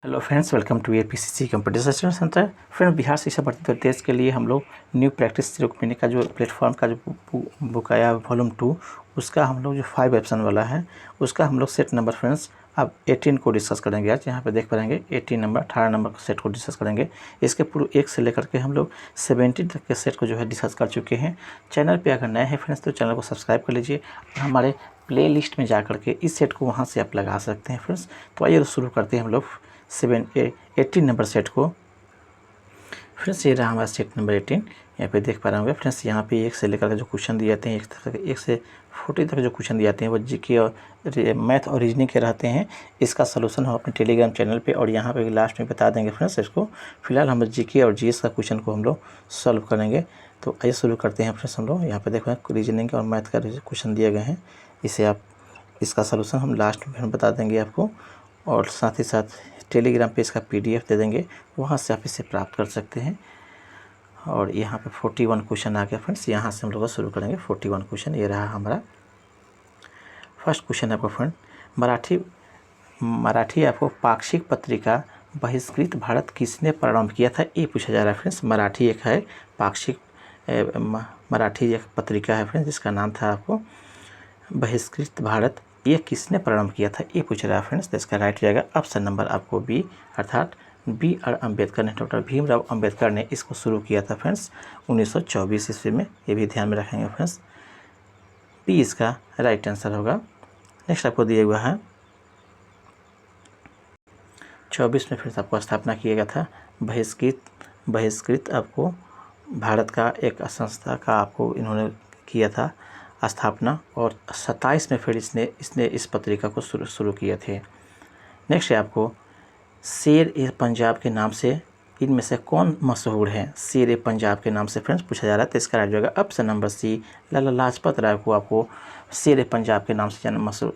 Hello friends, welcome to APCC computer system centre. Friends, Bihar शिक्षा भर्ती test के लिए हम लोग न्यू प्रैक्टिस रुक्मिणी का जो प्लेटफॉर्म का जो बुक आया वॉल्यूम 2, उसका हम लोग जो 5 ऑप्शन वाला है उसका हम लोग सेट नंबर फ्रेंड्स अब 18 को डिस्कस करेंगे। आज यहाँ पे देख पाएंगे 18 नंबर 18 नंबर सेट को डिस्कस करेंगे। इसके पूर्व 1 से लेकर के हम लोग 17 तक के सेट को जो है डिस्कस कर चुके हैं। चैनल पर अगर नए हैं फ्रेंड्स तो चैनल को सब्सक्राइब कर लीजिए और हमारे प्ले लिस्ट में जा करके इस सेट को वहाँ से आप लगा सकते हैं फ्रेंड्स। तो आइए शुरू करते हैं हम लोग 18 नंबर सेट को। फ्रेंड्स, ये रहा हमारा सेट नंबर 18। यहाँ पे देख पा रहे होंगे फ्रेंड्स, यहाँ पे 1 से लेकर के जो क्वेश्चन दिए जाते हैं 1 से 40 तक जो क्वेश्चन दिए जाते हैं वो जीके और मैथ और रीजनिंग के रहते हैं। इसका सलूशन हम अपने टेलीग्राम चैनल पे और यहाँ पे लास्ट में बता देंगे फ्रेंड्स। इसको फिलहाल हम जीके और जीएस का क्वेश्चन को हम लोग सॉल्व करेंगे। तो आइए शुरू करते हैं फ्रेंड्स। हम लोग यहाँ पे देखो रीजनिंग और मैथ का क्वेश्चन दिए गए हैं, इसे आप इसका सलूशन हम लास्ट में बता देंगे आपको, और साथ ही साथ टेलीग्राम पे इसका PDF दे देंगे, वहाँ से आप इसे प्राप्त कर सकते हैं। और यहाँ पे 41 क्वेश्चन आ गया फ्रेंड्स, यहाँ से हम लोग शुरू करेंगे 41 क्वेश्चन। ये रहा हमारा फर्स्ट क्वेश्चन आपको फ्रेंड, मराठी आपको पाक्षिक पत्रिका बहिष्कृत भारत किसने प्रारंभ किया था, ये पूछा जा रहा है फ्रेंड्स। मराठी एक है पाक्षिक मराठी एक पत्रिका है फ्रेंड्स, जिसका नाम था आपको बहिष्कृत भारत, ये किसने प्रारंभ किया था, ये पूछ रहा है फ्रेंड्स। तो इसका राइट जाएगा ऑप्शन नंबर आपको बी, अर्थात B.R. अम्बेडकर ने, डॉक्टर भीमराव अम्बेडकर ने इसको शुरू किया था फ्रेंड्स 1924 ईस्वी में। ये भी ध्यान में रखेंगे फ्रेंड्स, बी इसका राइट आंसर होगा। नेक्स्ट आपको दिया हुआ है 24 में फ्रेंड्स आपको स्थापना किया गया था बहिष्कृत आपको भारत का एक संस्था का आपको इन्होंने किया था स्थापना, और 27 में फिर इसने इस पत्रिका को शुरू किए थे। नेक्स्ट है आपको शेर ए पंजाब के नाम से इनमें से कौन मशहूर है, शेर ए पंजाब के नाम से फ्रेंड्स पूछा जा रहा है। तो इसका राइट होगा ऑप्शन नंबर सी, लाला लाजपत राय को आपको शेर ए पंजाब के नाम से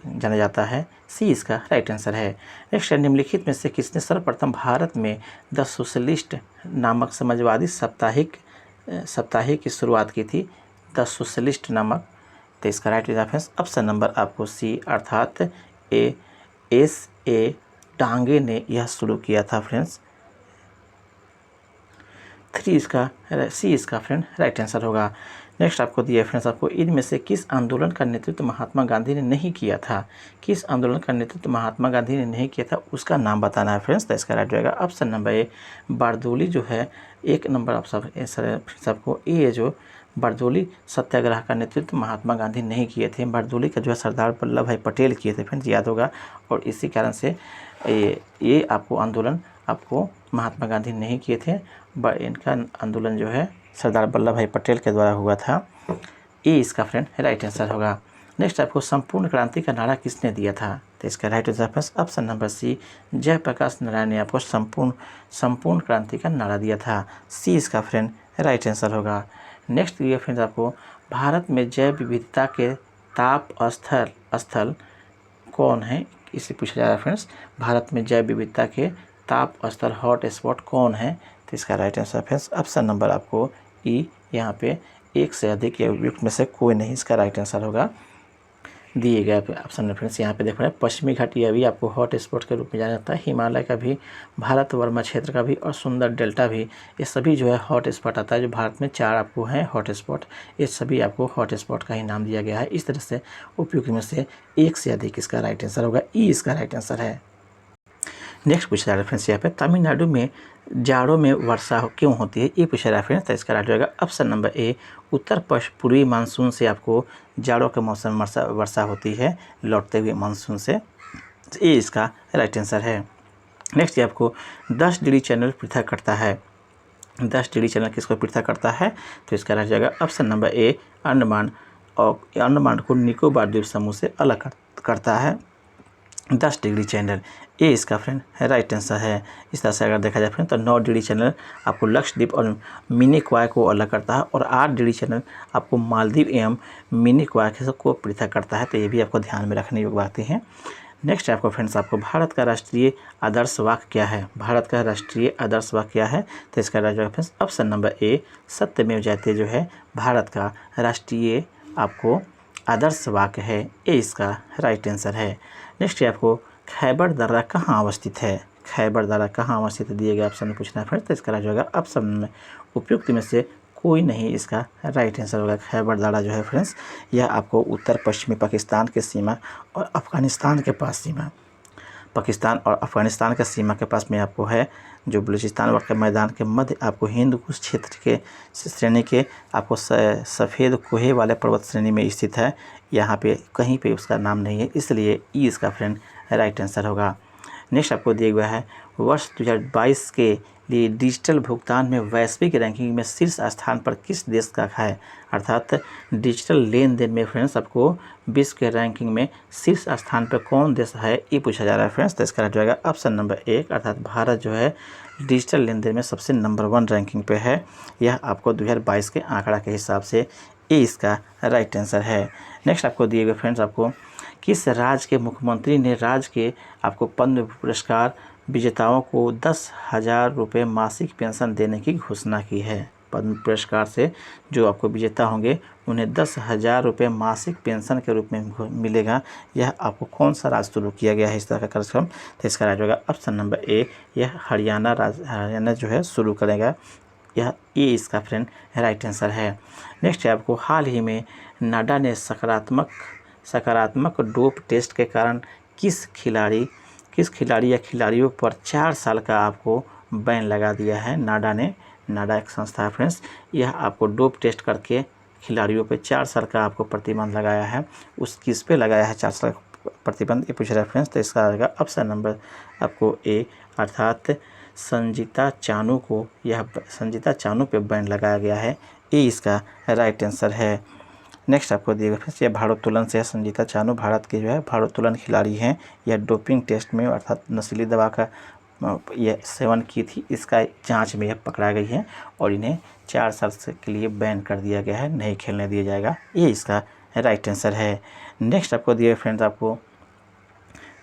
जाना जाता है, सी इसका राइट आंसर है। नेक्स्ट है निम्नलिखित में से किसने सर्वप्रथम भारत में द सोशलिस्ट नामक समाजवादी साप्ताहिक की शुरुआत की थी, द सोशलिस्ट नामक। तो इसका राइट फ्रेंड्स ऑप्शन नंबर आपको सी, अर्थात A डांगे ने यह शुरू किया था फ्रेंड्स। 3 इसका सी इसका फ्रेंड राइट आंसर होगा। नेक्स्ट आपको दिया फ्रेंड्स, आपको इनमें से किस आंदोलन का नेतृत्व महात्मा गांधी ने नहीं किया था, किस आंदोलन का नेतृत्व महात्मा गांधी ने नहीं किया था उसका नाम बताना है फ्रेंड्स। तो इसका राइट रहेगा ऑप्शन नंबर ए, बारदोली जो है 1 नंबर ऑप्शन फ्रेंड्स आपको ए, जो बारदोली सत्याग्रह का नेतृत्व महात्मा गांधी नहीं किए थे। बारदोली का जो है सरदार वल्लभ भाई पटेल किए थे फ्रेंड्स, याद होगा। और इसी कारण से ये आपको आंदोलन आपको महात्मा गांधी नहीं किए थे, इनका आंदोलन जो है सरदार वल्लभ भाई पटेल के द्वारा हुआ था। ये इसका फ्रेंड राइट आंसर होगा। नेक्स्ट आपको संपूर्ण क्रांति का नारा किसने दिया था, तो इसका right answer option number C, Jayaprakash Narayan ने आपको संपूर्ण क्रांति का नारा दिया था, सी इसका फ्रेंड राइट आंसर होगा। नेक्स्ट ये फ्रेंड्स आपको भारत में जैव विविधता के ताप स्थल कौन है, इसे पूछा जा रहा है फ्रेंड्स। भारत में जैव विविधता के ताप स्थल हॉट स्पॉट कौन है, तो इसका right answer friends option number आपको ई, यहाँ पे 1 से अधिक या उपयुक्त में से कोई नहीं इसका राइट आंसर होगा दिए गए ऑप्शन में फ्रेंड्स। यहाँ पे देख रहे हैं पश्चिमी घाट, यह भी आपको हॉट स्पॉट के रूप में जाना जाता है, हिमालय का भी, भारत वर्मा क्षेत्र का भी, और सुंदर डेल्टा भी, ये सभी जो है हॉट स्पॉट आता है। जो भारत में 4 आपको हैं हॉट स्पॉट, ये सभी आपको हॉट स्पॉट का ही नाम दिया गया है। इस तरह से उपयुक्त में से 1 से अधिक इसका राइट आंसर होगा, ई इसका राइट आंसर है। नेक्स्ट पूछा जा रहा है फ्रेंड्स, यहाँ पे तमिलनाडु में जाड़ों में वर्षा क्यों होती है, ये पूछा जा रहा है फ्रेंड्स। तो इसका राइट होगा ऑप्शन नंबर ए, उत्तर पूर्वी मानसून से आपको जाड़ों के मौसम में वर्षा होती है, लौटते हुए मानसून से, ये इसका राइट आंसर है। नेक्स्ट ये आपको 10 डिग्री चैनल पृथक करता है, 10 डिग्री चैनल किसको पृथक करता है, तो इसका राइट जाएगा ऑप्शन नंबर ए, अंडमान, और अंडमान को निकोबार द्वीप समूह से अलग करता है 10 डिग्री चैनल, ये इसका फ्रेंड राइट आंसर है। इस तरह से अगर देखा जाए फ्रेंड तो 9 डिग्री चैनल आपको लक्षद्वीप और मिनी क्वाय को अलग करता है, और 8 डिग्री चैनल आपको मालदीव एवं मिनी क्वाय को पृथक करता है। तो ये भी आपको ध्यान में रखने योग्य बातें हैं। नेक्स्ट आपको फ्रेंड्स, आपको भारत का राष्ट्रीय आदर्श वाक्य क्या है, भारत का राष्ट्रीय आदर्श वाक्य क्या है, तो इसका राइट फ्रेंड्स ऑप्शन नंबर ए, सत्यमेव जयते जो है भारत का राष्ट्रीय आपको आदर्श वाक्य है, ये इसका राइट आंसर है। नेक्स्ट आपको खैबर दर्रा कहाँ अवस्थित है, खैबर दारा कहाँ अवस्थित है, दिए गए ऑप्शन में पूछना है फ्रेंड्स। तो इसका राइट होगा ऑप्शन में उपयुक्त में से कोई नहीं इसका राइट आंसर होगा। खैबर दारा जो है फ्रेंड्स, यह आपको उत्तर पश्चिमी पाकिस्तान के सीमा और अफ़गानिस्तान के पास सीमा, पाकिस्तान और अफ़गानिस्तान के सीमा के पास में आपको है, जो बलूचिस्तान के मैदान के मध्य आपको हिंद कुश क्षेत्र के श्रेणी के आपको सफ़ेद कोहे वाले पर्वत श्रेणी में स्थित है। यहाँ पे कहीं पे उसका नाम नहीं है, इसलिए ई इसका फ्रेंड राइट आंसर होगा। नेक्स्ट आपको दिया गया है, वर्ष 2022 के लिए डिजिटल भुगतान में वैश्विक रैंकिंग में शीर्ष स्थान पर किस देश का है। अर्थात डिजिटल लेन देन में फ्रेंड्स आपको विश्व के रैंकिंग में शीर्ष स्थान पर कौन देश है, ये पूछा जा रहा है फ्रेंड्स। तो इसका राइट होगा ऑप्शन नंबर 1, अर्थात भारत जो है डिजिटल लेन देन में सबसे नंबर 1 रैंकिंग पे है। यह आपको 2022 के आंकड़ा के हिसाब से ये इसका राइट आंसर है। नेक्स्ट आपको दिए गए फ्रेंड्स, आपको किस राज्य के मुख्यमंत्री ने राज्य के आपको पद्म पुरस्कार विजेताओं को 10,000 रुपये मासिक पेंशन देने की घोषणा की है। पद्म पुरस्कार से जो आपको विजेता होंगे उन्हें 10,000 रुपये मासिक पेंशन के रूप में मिलेगा। यह आपको कौन सा राज्य शुरू किया गया है इस तरह का कार्यक्रम। तो इसका राइट होगा ऑप्शन नंबर ए, यह हरियाणा जो है शुरू करेगा। यह ए इसका फ्रेंड राइट आंसर है। नेक्स्ट है आपको, हाल ही में नाडा ने सकारात्मक डोप टेस्ट के कारण किस खिलाड़ी या खिलाड़ियों पर 4 साल का आपको बैन लगा दिया है। नाडा एक संस्था है फ्रेंड्स, यह आपको डोप टेस्ट करके खिलाड़ियों पे 4 साल का आपको प्रतिबंध लगाया है। उस किस पे लगाया है 4 साल का प्रतिबंध, ये पूछ रहा है फ्रेंड्स। तो इसका आएगा ऑप्शन नंबर आपको ए, अर्थात संजीता चानू पे बैन लगाया गया है। ये इसका राइट आंसर है। नेक्स्ट आपको दिएगा फ्रेंड्स, यह भारोत्तोलन से है। संजीता चानू भारत के जो है भारोत्तोलन खिलाड़ी हैं। यह डोपिंग टेस्ट में अर्थात नशीली दवा का यह सेवन की थी, इसका जांच में यह पकड़ा गई है और इन्हें 4 साल के लिए बैन कर दिया गया है, नहीं खेलने दिया जाएगा। ये इसका राइट आंसर है। नेक्स्ट आपको दिए फ्रेंड्स, आपको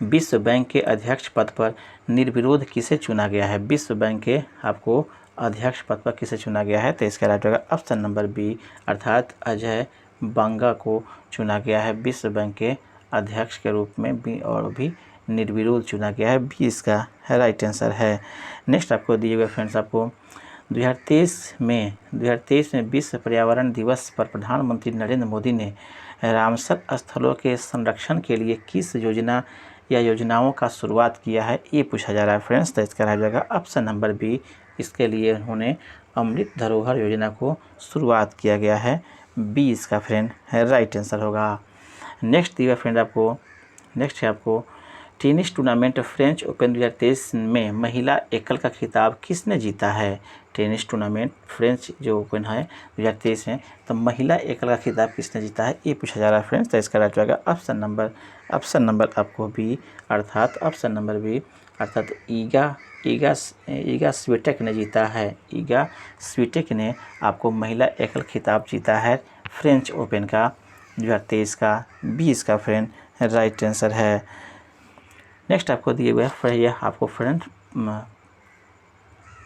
विश्व बैंक के अध्यक्ष पद पर निर्विरोध किसे चुना गया है। विश्व बैंक के आपको अध्यक्ष पद पर किसे चुना गया है। तो इसका राइट होगा ऑप्शन नंबर बी, अर्थात अजय बांगा को चुना गया है विश्व बैंक के अध्यक्ष के रूप में भी, और भी निर्विरोध चुना गया है। बी इसका राइट आंसर है। नेक्स्ट आपको दिए गए फ्रेंड्स, आपको 2023 में विश्व पर्यावरण दिवस पर प्रधानमंत्री नरेंद्र मोदी ने रामसर स्थलों के संरक्षण के लिए किस योजना या योजनाओं का शुरुआत किया है, ये पूछा जा रहा है फ्रेंड्स। तो इसका राइट होगा ऑप्शन नंबर बी, इसके लिए उन्होंने अमृत धरोहर योजना को शुरुआत किया गया है। बी इसका फ्रेंड राइट आंसर होगा। नेक्स्ट दिया फ्रेंड आपको, नेक्स्ट है आपको टेनिस टूर्नामेंट फ्रेंच ओपन 2023 में महिला एकल का खिताब किसने जीता है। टेनिस टूर्नामेंट फ्रेंच जो ओपन है 2023 में, तो महिला एकल का खिताब किसने जीता है, ये पूछा जा रहा है फ्रेंड्स। तो इसका राइट होगा ऑप्शन नंबर आपको बी, अर्थात ऑप्शन नंबर बी, अर्थात ईगा स्विटेक ने जीता है। ईगा स्विटेक ने आपको महिला एकल खिताब जीता है फ्रेंच ओपन का 2023 का। बी इसका फ्रेंड राइट आंसर है। नेक्स्ट आपको दिए हुए है, यह आपको फ्रेंड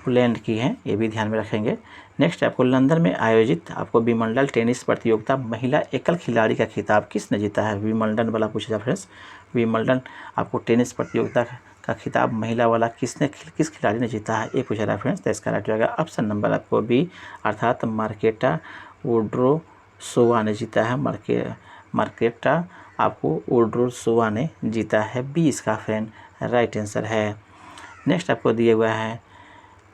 पोलैंड की है, ये भी ध्यान में रखेंगे। नेक्स्ट आपको लंदन में आयोजित आपको विंबलडन टेनिस प्रतियोगिता महिला एकल खिलाड़ी का खिताब किसने जीता है। विंबलडन वाला पूछा जाए फ्रेंड्स, विंबलडन आपको टेनिस प्रतियोगिता का खिताब महिला वाला किस खिलाड़ी ने जीता है, ये पूछा रहा है फ्रेंड्स। तो इसका राइट होगा ऑप्शन नंबर आपको बी, अर्थात मार्केटा वोड्रोसोवा ने जीता है। मार्केटा आपको वोड्रोसोवा ने जीता है। बी इसका फ्रेंड राइट आंसर है। नेक्स्ट आपको दिया हुआ है,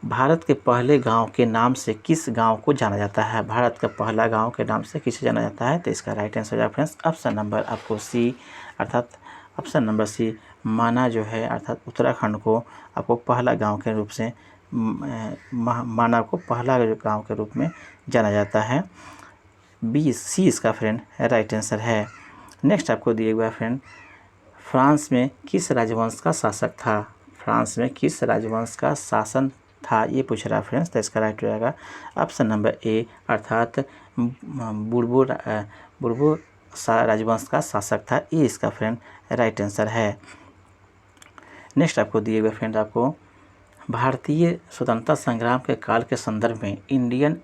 भारत के पहले गांव के नाम से किस गांव को जाना जाता है। भारत का पहला गांव के नाम से किसे जाना जाता है। तो इसका राइट आंसर है फ्रेंड्स ऑप्शन नंबर आपको सी, अर्थात ऑप्शन नंबर सी, माना जो है अर्थात उत्तराखंड को आपको पहला गांव के रूप से माना को पहला गांव के रूप में जाना जाता है। बी सी इसका फ्रेंड राइट आंसर है। नेक्स्ट आपको दिए हुआ फ्रेंड, फ्रांस में किस राजवंश का शासक था। फ्रांस में किस राजवंश का शासन था, ये पूछ रहा है फ्रेंड्स। तो इसका राइट रहेगा ऑप्शन नंबर ए, अर्थात बुर्बो राजवंश का शासक था। ये इसका फ्रेंड राइट आंसर है। नेक्स्ट आपको दिए हुए फ्रेंड, आपको भारतीय स्वतंत्रता संग्राम के काल के संदर्भ में इंडियन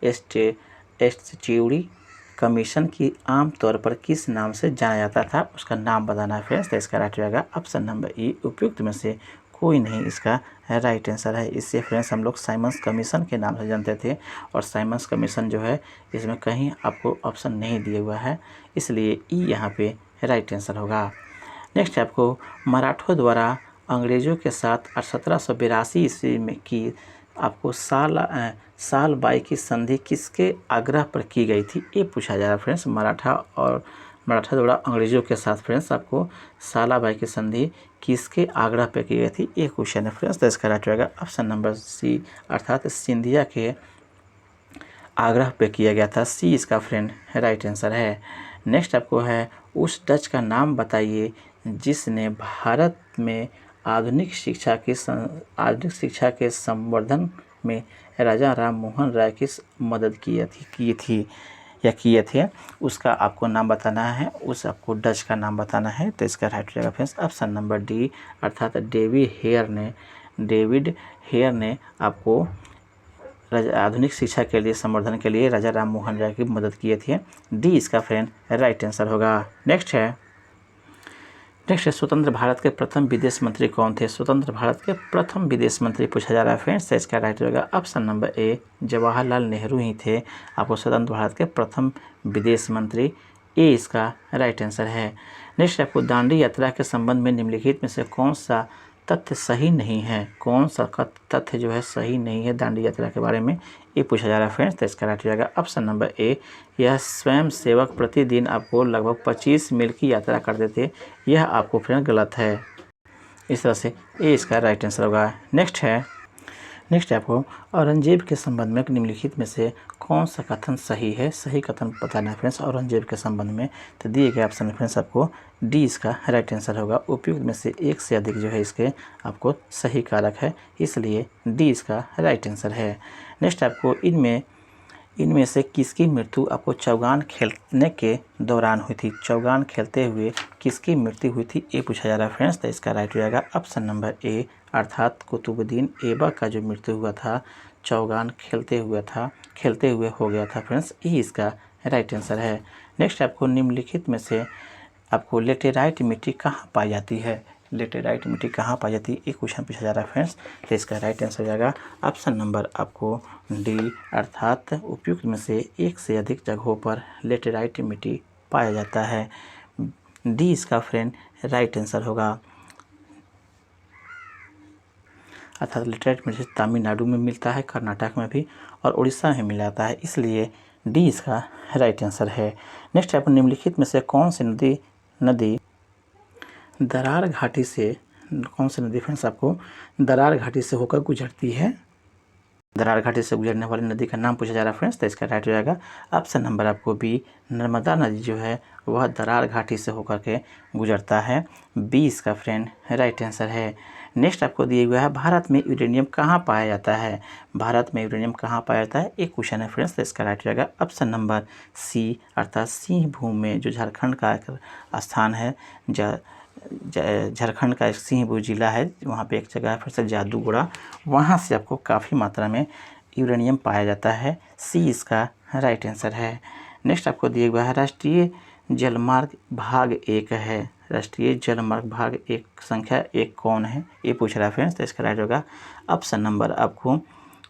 एस्टेट्यूरी कमीशन की आम तौर पर किस नाम से जाना जाता था, उसका नाम बताना है फ्रेंड्स। तो इसका राइट रहेगा ऑप्शन नंबर ई, उपयुक्त में से कोई नहीं इसका राइट आंसर है। इससे फ्रेंड्स हम लोग साइमन्स कमीशन के नाम से जानते थे, और साइमन्स कमीशन जो है इसमें कहीं आपको ऑप्शन नहीं दिया हुआ है, इसलिए ई यहाँ पे राइट आंसर होगा। नेक्स्ट आपको मराठों द्वारा अंग्रेज़ों के साथ 1782 ईस्वी में की आपको साल बाई की संधि किसके आग्रह पर की गई थी, ये पूछा जा रहा है फ्रेंड्स। मराठा द्वारा अंग्रेज़ों के साथ फ्रेंड्स आपको सालाबाई की संधि किसके आग्रह पर की गई थी, ये क्वेश्चन है फ्रेंड्स। तो इसका राइट रहेगा ऑप्शन नंबर सी, अर्थात सिंधिया के आग्रह पे किया गया था। सी इसका फ्रेंड राइट आंसर है। नेक्स्ट आपको है उस डच का नाम बताइए जिसने भारत में आधुनिक शिक्षा के संवर्धन में राजा राम मोहन राय की मदद की थी या किए थे, उसका आपको नाम बताना है, उस आपको डच का नाम बताना है। तो इसका राइट रहेगा फ्रेंड्स ऑप्शन नंबर डी, अर्थात डेविड हेयर ने आपको आधुनिक शिक्षा के लिए संवर्धन के लिए राजा राम मोहन राय की मदद किए थे। डी इसका फ्रेंड राइट आंसर होगा। नेक्स्ट है स्वतंत्र भारत के प्रथम विदेश मंत्री कौन थे। स्वतंत्र भारत के प्रथम विदेश मंत्री पूछा जा रहा है फ्रेंड्स। इसका राइट होगा option number A, Jawaharlal Nehru ही थे आपको स्वतंत्र भारत के प्रथम विदेश मंत्री। ए इसका राइट आंसर है। नेक्स्ट आपको दांडी यात्रा के संबंध में निम्नलिखित में से कौन सा तथ्य सही नहीं है, कौन सा तथ्य जो है सही नहीं है दांडी यात्रा के बारे में, ये पूछा जा रहा है फ्रेंड्स। तो इसका राइट रहेगा ऑप्शन नंबर ए, यह स्वयं सेवक प्रतिदिन आपको लगभग 25 मील की यात्रा करते थे, यह आपको फ्रेंड गलत है। इस तरह से ए इसका राइट आंसर होगा। नेक्स्ट आपको औरंगजेब के संबंध में निम्नलिखित में से कौन सा कथन सही है, सही कथन बताना है फ्रेंड्स औरंगजेब के संबंध में। तो दिए गए ऑप्शन में फ्रेंड्स आपको डी इसका राइट आंसर होगा। उपयुक्त में से एक से अधिक जो है इसके आपको सही कारक है, इसलिए डी इसका राइट आंसर है। नेक्स्ट आपको इनमें से किसकी मृत्यु आपको चौगान खेलने के दौरान हुई थी, चौगान खेलते हुए किसकी मृत्यु हुई थी, ये पूछा जा रहा है फ्रेंड्स। तो इसका राइट रहेगा ऑप्शन नंबर ए, अर्थात कुतुबुद्दीन ऐबक का जो मृत्यु हुआ था चौगान खेलते हुए हो गया था फ्रेंड्स। ये इसका राइट आंसर है। नेक्स्ट आपको निम्नलिखित में से आपको लेटेराइट मिट्टी कहाँ पाई जाती है, लेटेराइट मिट्टी कहाँ पाई जाती है, एक क्वेश्चन पूछा जा रहा है फ्रेंड्स। तो इसका राइट आंसर हो जाएगा ऑप्शन नंबर आपको डी, अर्थात उपयुक्त में से एक से अधिक जगहों पर लेटेराइट मिट्टी पाया जाता है। डी इसका फ्रेंड राइट आंसर होगा। अर्थात लेटेराइट मिट्टी तमिलनाडु में मिलता है, कर्नाटक में भी और उड़ीसा में मिल जाता है, इसलिए डी इसका राइट आंसर है। नेक्स्ट आपको निम्नलिखित में से कौन सी नदी दरार घाटी से, कौन सी नदी फ्रेंड्स आपको दरार घाटी से होकर गुजरती है, दरार घाटी से गुजरने वाली नदी का नाम पूछा जा रहा है फ्रेंड्स। तो इसका राइट हो जाएगा ऑप्शन नंबर आपको बी, नर्मदा नदी जो है वह दरार घाटी से होकर के गुजरता है। बी इसका फ्रेंड राइट आंसर है। नेक्स्ट आपको दिया हुआ है भारत में यूरेनियम कहाँ पाया जाता है, भारत में यूरेनियम कहाँ पाया जाता है, एक क्वेश्चन है फ्रेंड्स। तो इसका राइट हो जाएगा ऑप्शन नंबर सी, अर्थात सिंहभूम में, जो झारखंड का एक स्थान है, झारखंड का एक सिंहभूम जिला है, वहाँ पे एक जगह है फिर से जादूगोड़ा, वहाँ से आपको काफ़ी मात्रा में यूरेनियम पाया जाता है। सी इसका राइट आंसर है। नेक्स्ट आपको दिया हुआ है राष्ट्रीय जलमार्ग भाग 1 है, राष्ट्रीय जलमार्ग भाग 1 संख्या 1 कौन है, ये पूछ रहा है फ्रेंड्स। तो इसका राइट होगा ऑप्शन नंबर आपको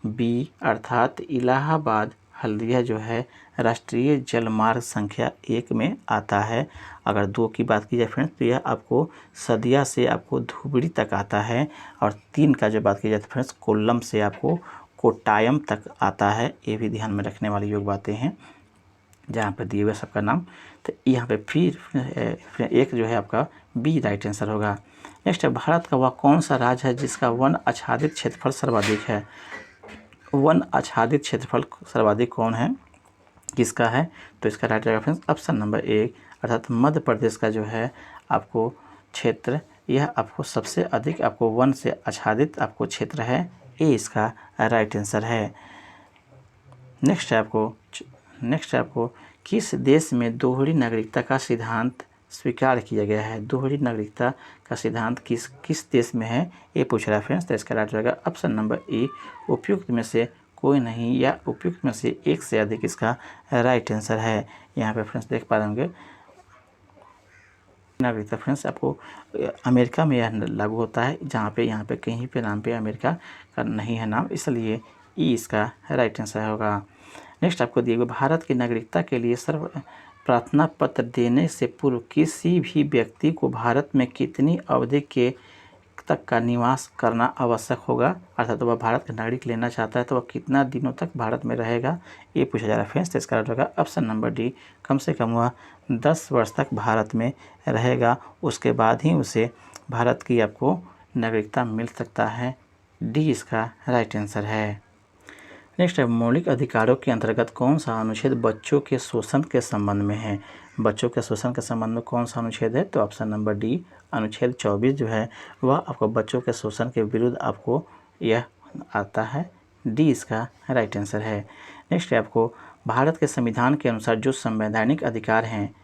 बी, अर्थात इलाहाबाद हल्दिया जो है राष्ट्रीय जलमार्ग संख्या 1 में आता है। अगर 2 की बात की जाए फ्रेंड्स तो यह आपको सदिया से आपको धुबरी तक आता है, और 3 का जो बात की जाए तो फ्रेंड्स कोल्लम से आपको कोट्टायम तक आता है। ये भी ध्यान में रखने वाली योग बातें हैं जहाँ पर दिए हुए सबका नाम। तो यहाँ पे फिर एक जो है आपका बी राइट आंसर होगा। नेक्स्ट है भारत का वह कौन सा राज्य है जिसका वन आच्छादित क्षेत्रफल सर्वाधिक है, वन आच्छादित क्षेत्रफल सर्वाधिक कौन है, किसका है। तो इसका राइट रहेगा फ्रेंड्स ऑप्शन नंबर 1, अर्थात मध्य प्रदेश का जो है आपको क्षेत्र, यह आपको सबसे अधिक आपको वन से आच्छादित आपको क्षेत्र है। ए इसका राइट आंसर है। नेक्स्ट है आपको किस देश में दोहरी नागरिकता का सिद्धांत स्वीकार किया गया है, दोहरी नागरिकता का सिद्धांत किस देश में है, ये पूछ रहा है फ्रेंड्स। तो इसका राइट रहेगा ऑप्शन नंबर ए, उपयुक्त में से कोई नहीं या उपयुक्त में से एक से अधिक इसका राइट आंसर है। यहाँ पे फ्रेंड्स देख पा रहे होंगे नागरिकता फ्रेंड्स आपको अमेरिका में यह लागू होता है, जहाँ पे यहाँ पे कहीं पे नाम पे अमेरिका का नहीं है नाम, इसलिए ई इसका राइट आंसर होगा। नेक्स्ट आपको दिए हुए भारत की नागरिकता के लिए सर्व प्रार्थना पत्र देने से पूर्व किसी भी व्यक्ति को भारत में कितनी अवधि के तक का निवास करना आवश्यक होगा, अर्थात वह भारत का नागरिक लेना चाहता है तो वह कितना दिनों तक भारत में रहेगा, ये पूछा जा रहा है फ्रेंड्स। तो इसका होगा ऑप्शन नंबर डी, कम से कम वह 10 वर्ष तक भारत में रहेगा, उसके बाद ही उसे भारत की आपको नागरिकता मिल सकता है। डी इसका राइट आंसर है। नेक्स्ट है मौलिक अधिकारों के अंतर्गत कौन सा अनुच्छेद बच्चों के शोषण के संबंध में है। बच्चों के शोषण के संबंध में कौन सा अनुच्छेद है, तो ऑप्शन नंबर डी अनुच्छेद 24 जो है वह आपको बच्चों के शोषण के विरुद्ध आपको यह आता है। डी इसका राइट आंसर है। नेक्स्ट है आपको भारत के संविधान के अनुसार जो संवैधानिक अधिकार हैं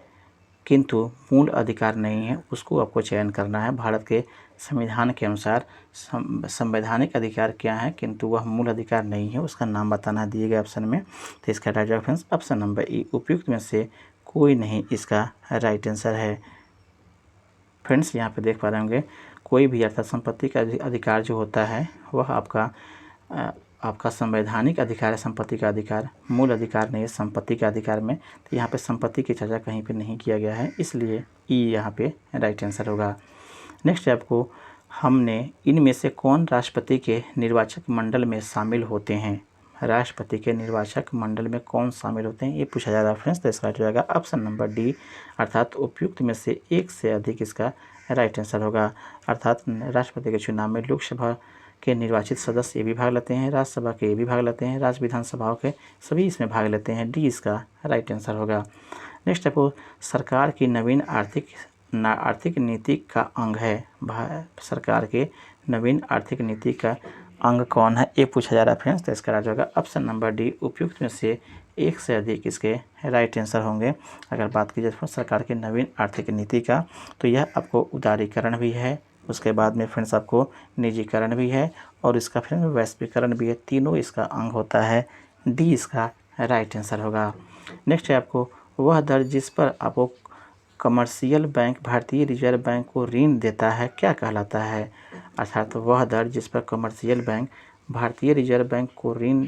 किंतु मूल अधिकार नहीं है, उसको आपको चयन करना है। भारत के संविधान के अनुसार संवैधानिक अधिकार क्या है किंतु वह मूल अधिकार नहीं है, उसका नाम बताना है दिए गए ऑप्शन में। तो इसका राइट रेफरेंस ऑप्शन नंबर ई, उपयुक्त में से कोई नहीं इसका राइट आंसर है। फ्रेंड्स यहाँ पे देख पा रहे होंगे कोई भी अर्थात संपत्ति का अधिकार जो होता है वह आपका संवैधानिक अधिकार है, संपत्ति का अधिकार, मूल अधिकार नहीं है संपत्ति के अधिकार में। तो यहाँ पे संपत्ति की चर्चा कहीं पे नहीं किया गया है, इसलिए ई यहाँ पे राइट आंसर होगा। नेक्स्ट आपको हमने इनमें से कौन राष्ट्रपति के निर्वाचक मंडल में शामिल होते हैं। राष्ट्रपति के निर्वाचक मंडल में कौन शामिल होते हैं, ये पूछा जा रहा है फ्रेंड्स। तो इसका राइट हो जाएगा ऑप्शन नंबर डी, अर्थात उपयुक्त में से एक से अधिक इसका राइट आंसर होगा। अर्थात राष्ट्रपति के चुनाव में लोकसभा के निर्वाचित सदस्य ये भी भाग लेते हैं, राज्यसभा के ये भी भाग लेते हैं, राज्य विधानसभाओं के सभी इसमें भाग लेते हैं। डी इसका राइट आंसर होगा। नेक्स्ट आपको सरकार की नवीन आर्थिक नीति का अंग है। सरकार के नवीन आर्थिक नीति का अंग कौन है, ये पूछा जा रहा है फ्रेंड्स। तो इसका राइट होगा ऑप्शन नंबर डी, उपयुक्त में से एक से अधिक इसके राइट आंसर होंगे। अगर बात की जाए सरकार की नवीन आर्थिक नीति का, तो यह आपको उदारीकरण भी है, उसके बाद में फ्रेंड्स आपको निजीकरण भी है और इसका फ्रेंड्स वैश्वीकरण भी है, तीनों इसका अंग होता है। डी इसका राइट आंसर होगा। नेक्स्ट है आपको वह दर जिस पर आपको कमर्शियल बैंक भारतीय रिजर्व बैंक को ऋण देता है क्या कहलाता है। अर्थात वह दर जिस पर कमर्शियल बैंक भारतीय रिजर्व बैंक को ऋण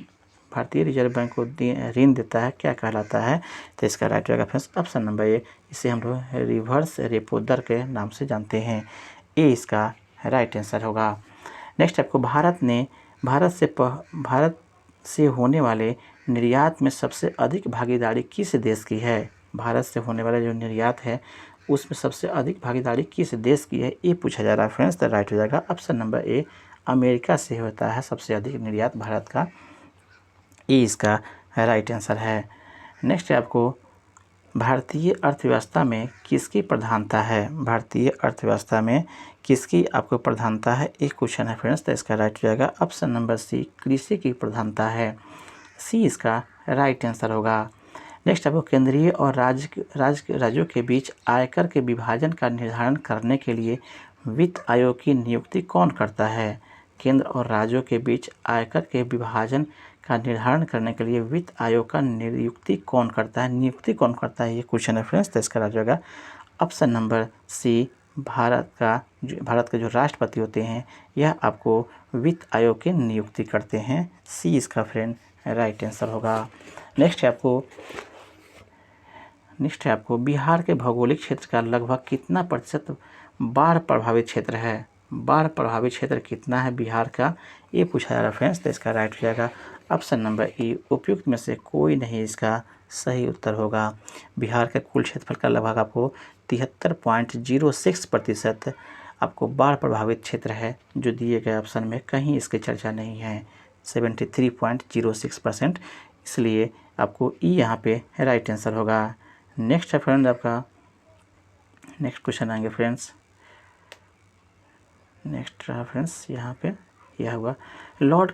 देता है क्या कहलाता है। तो इसका राइट रहेगा फ्रेंड्स ऑप्शन नंबर ए, इसे हम लोग रिवर्स रेपो दर के नाम से जानते हैं। ए इसका राइट आंसर होगा। नेक्स्ट आपको भारत से होने वाले निर्यात में सबसे अधिक भागीदारी किस देश की है। भारत से होने वाला जो निर्यात है उसमें सबसे अधिक भागीदारी किस देश की है, ये पूछा जा रहा है फ्रेंड्स। तो राइट हो जाएगा ऑप्शन नंबर ए, अमेरिका से होता है सबसे अधिक निर्यात भारत का। ये इसका राइट आंसर है। नेक्स्ट है आपको भारतीय अर्थव्यवस्था में किसकी प्रधानता है। भारतीय अर्थव्यवस्था में किसकी आपको प्रधानता है, एक क्वेश्चन है फ्रेंड्स। तो इसका राइट हो जाएगा ऑप्शन नंबर सी, कृषि की प्रधानता है। सी इसका राइट आंसर होगा। नेक्स्ट आपको केंद्रीय और राज्यों के बीच आयकर के विभाजन का निर्धारण करने के लिए वित्त आयोग की नियुक्ति कौन करता है। केंद्र और राज्यों के बीच आयकर के विभाजन का निर्धारण करने के लिए वित्त आयोग का नियुक्ति कौन करता है, ये क्वेश्चन है फ्रेंड्स। तो इसका राइट होगा ऑप्शन नंबर सी, भारत के जो राष्ट्रपति होते हैं यह आपको वित्त आयोग की नियुक्ति करते हैं। सी इसका फ्रेंड राइट आंसर होगा। नेक्स्ट है आपको बिहार के भौगोलिक क्षेत्र का लगभग कितना प्रतिशत बाढ़ प्रभावित क्षेत्र है। बाढ़ प्रभावित क्षेत्र कितना है बिहार का, ये पूछा जा रहा है फ्रेंड्स। तो इसका राइट हो जाएगा ऑप्शन नंबर ई, उपयुक्त में से कोई नहीं इसका सही उत्तर होगा। बिहार के कुल क्षेत्रफल का लगभग आपको 73.06% आपको बाढ़ प्रभावित क्षेत्र है, जो दिए गए ऑप्शन में कहीं इसकी चर्चा नहीं है, 73.06%, इसलिए आपको ई यहाँ पे राइट आंसर होगा। नेक्स्ट है फ्रेंड आपका नेक्स्ट क्वेश्चन आएंगे फ्रेंड्स। नेक्स्ट रहा फ्रेंड्स यहाँ पे यह हुआ लॉर्ड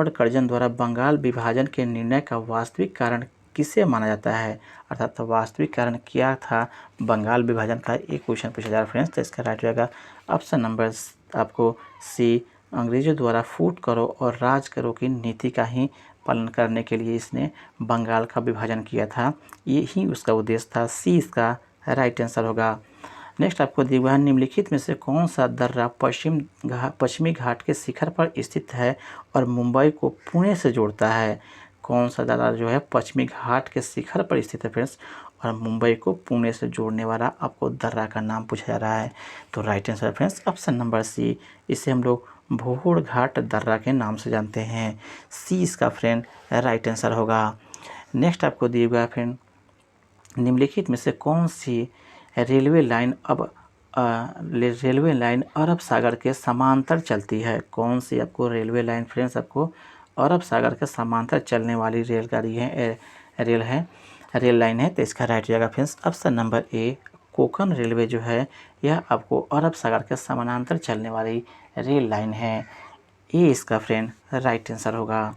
कर्जन द्वारा बंगाल विभाजन के निर्णय का वास्तविक कारण किसे माना जाता है। अर्थात वास्तविक कारण क्या था बंगाल विभाजन का, एक क्वेश्चन पूछा जा रहा है फ्रेंड्स। तो इसका राइट रहेगा ऑप्शन नंबर आपको सी, अंग्रेजों द्वारा फूट करो और राज करो की नीति का ही पालन करने के लिए इसने बंगाल का विभाजन किया था, यही उसका उद्देश्य था। सी इसका राइट आंसर होगा। नेक्स्ट आपको दिया हुआ है, निम्नलिखित में से कौन सा दर्रा पश्चिमी घाट के शिखर पर स्थित है और मुंबई को पुणे से जोड़ता है। कौन सा दर्रा जो है पश्चिमी घाट के शिखर पर स्थित है फ्रेंड्स और मुंबई को पुणे से जोड़ने वाला आपको दर्रा का नाम पूछा जा रहा है। तो राइट आंसर है फ्रेंड्स ऑप्शन नंबर सी। इसे हम लोग भोर घाट दर्रा के नाम से जानते हैं। सी इसका फ्रेंड राइट आंसर होगा। नेक्स्ट आपको दिया हुआ है फ्रेंड, निम्नलिखित में से कौन सी रेलवे लाइन अरब सागर के समांतर चलती है। कौन सी आपको रेलवे लाइन फ्रेंड्स आपको अरब सागर के समांतर चलने वाली रेलगाड़ी है, रेल लाइन है। तो इसका राइट जाएगा फ्रेंड्स ऑप्शन नंबर ए। कोंकण रेलवे जो है यह आपको अरब सागर के समानांतर चलने वाली रेल लाइन है। ये इसका फ्रेंड राइट आंसर होगा।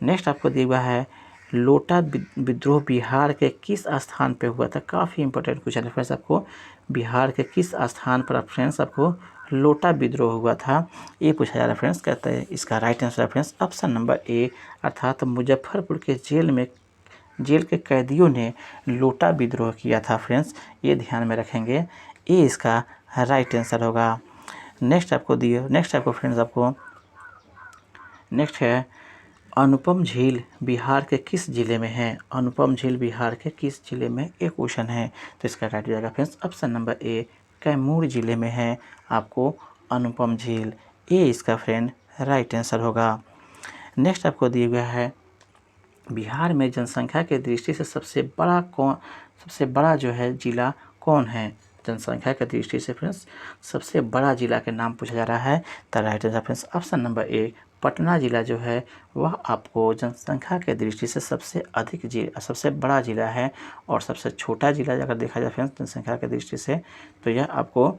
नेक्स्ट आपको दिया हुआ है, लोटा विद्रोह बिहार के किस स्थान पे हुआ था। काफ़ी इंपॉर्टेंट क्वेश्चन है फ्रेंड्स आपको, बिहार के किस स्थान पर फ्रेंड्स आपको लोटा विद्रोह हुआ था, ये पूछा जा रहा है फ्रेंड्स। कहते हैं इसका राइट आंसर है फ्रेंड्स ऑप्शन नंबर ए, अर्थात मुजफ्फरपुर के जेल के कैदियों ने लोटा विद्रोह किया था फ्रेंड्स, ये ध्यान में रखेंगे। ये इसका राइट आंसर होगा। नेक्स्ट आपको फ्रेंड्स नेक्स्ट है, अनुपम झील बिहार के किस जिले में है। अनुपम झील बिहार के किस जिले में, एक क्वेश्चन है। तो इसका राइट जाएगा फ्रेंड्स ऑप्शन नंबर ए, कैमूर जिले में है आपको अनुपम झील। ये इसका फ्रेंड राइट आंसर होगा। नेक्स्ट आपको दिया गया है, बिहार में जनसंख्या के दृष्टि से सबसे बड़ा जो है जिला कौन है। जनसंख्या के दृष्टि से फ्रेंड्स सबसे बड़ा जिला के नाम पूछा जा रहा है। तो right answer friends option number ए, पटना जिला जो है वह आपको जनसंख्या के दृष्टि से सबसे बड़ा जिला है। और सबसे छोटा जिला अगर देखा जाए फ्रेंड्स जनसंख्या के दृष्टि से तो यह आपको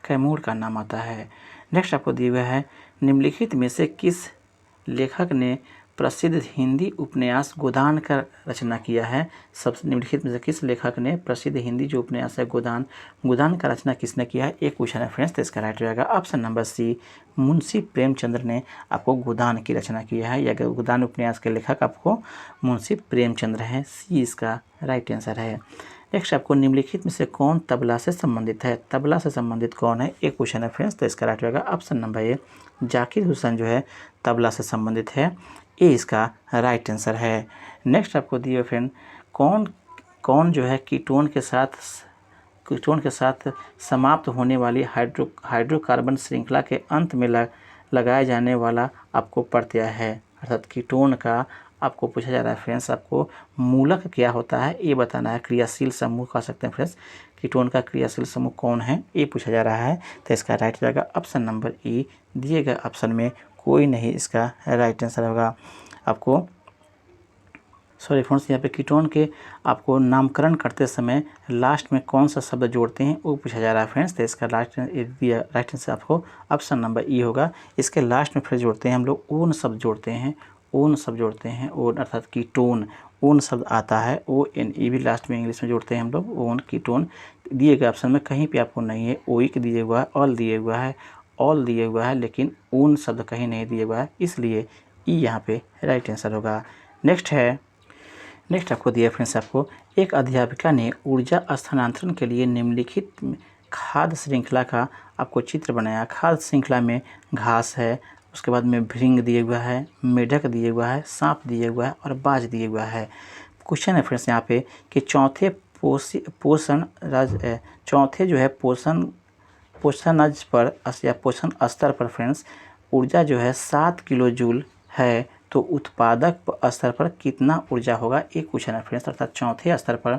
कैमूर का नाम आता है। नेक्स्ट आपको दिया हुआ है, निम्नलिखित में से किस लेखक ने प्रसिद्ध हिंदी उपन्यास गोदान का रचना किया है। सबसे निम्नलिखित में से किस लेखक ने प्रसिद्ध हिंदी जो उपन्यास है गोदान का रचना किसने किया है, एक क्वेश्चन है फ्रेंड्स। तो इसका राइट रहेगा option number C, Munshi Premchandra ने आपको गोदान की रचना किया है। या गोदान उपन्यास के लेखक आपको मुंशी प्रेमचंद्र हैं। सी इसका राइट आंसर है। नेक्स्ट आपको, निम्नलिखित में से कौन तबला से संबंधित है। तबला से संबंधित कौन है, एक क्वेश्चन है फ्रेंड्स। तो इसका राइट रहेगा ऑप्शन नंबर ए, जाकिर हुसैन जो है तबला से संबंधित है। ये इसका राइट आंसर है। नेक्स्ट आपको दिए फ्रेंड, कौन जो है कीटोन के साथ समाप्त होने वाली हाइड्रोकार्बन श्रृंखला के अंत में लगाया जाने वाला आपको प्रत्यय है। अर्थात कीटोन का आपको पूछा जा रहा है फ्रेंड्स, आपको मूलक क्या होता है ये बताना है। क्रियाशील समूह कह सकते हैं फ्रेंड्स, कीटोन का क्रियाशील समूह कौन है ये पूछा जा रहा है। तो इसका राइट जाएगा ऑप्शन नंबर ई, दिए गए ऑप्शन में कोई नहीं इसका राइट आंसर होगा। आपको सॉरी फ्रेंड्स, यहाँ पे कीटोन के आपको नामकरण करते समय लास्ट में कौन सा शब्द जोड़ते हैं वो पूछा जा रहा है फ्रेंड्स। तो इसका राइट आंसर आपको ऑप्शन नंबर ई होगा। इसके लास्ट में फिर जोड़ते हैं हम लोग ओन शब्द जोड़ते हैं, ओन अर्थात कीटोन, ओन शब्द आता है, ONE भी लास्ट में इंग्लिश में जोड़ते हैं हम लोग, ओन कीटोन। दिए गए ऑप्शन में कहीं पे आपको नहीं है, ओइक दिए हुआ है, ऑल दिए हुआ है, लेकिन ओन शब्द कहीं नहीं दिया हुआ है, इसलिए ई यहाँ पे राइट आंसर होगा। नेक्स्ट आपको दिया फ्रेंड्स, आपको एक अध्यापिका ने ऊर्जा स्थानांतरण के लिए निम्नलिखित खाद्य श्रृंखला का आपको चित्र बनाया। खाद्य श्रृंखला में घास है, उसके बाद में भृंग दिए हुआ है, मेढक दिए हुआ है, सांप दिए हुआ है और बाज दिए हुआ है। क्वेश्चन है फ्रेंड्स यहाँ पे कि चौथे जो है पोषणज पर या पोषण स्तर पर फ्रेंड्स ऊर्जा जो है 7 किलो जूल है, तो उत्पादक स्तर पर कितना ऊर्जा होगा, एक क्वेश्चन है फ्रेंड्स। अर्थात चौथे स्तर पर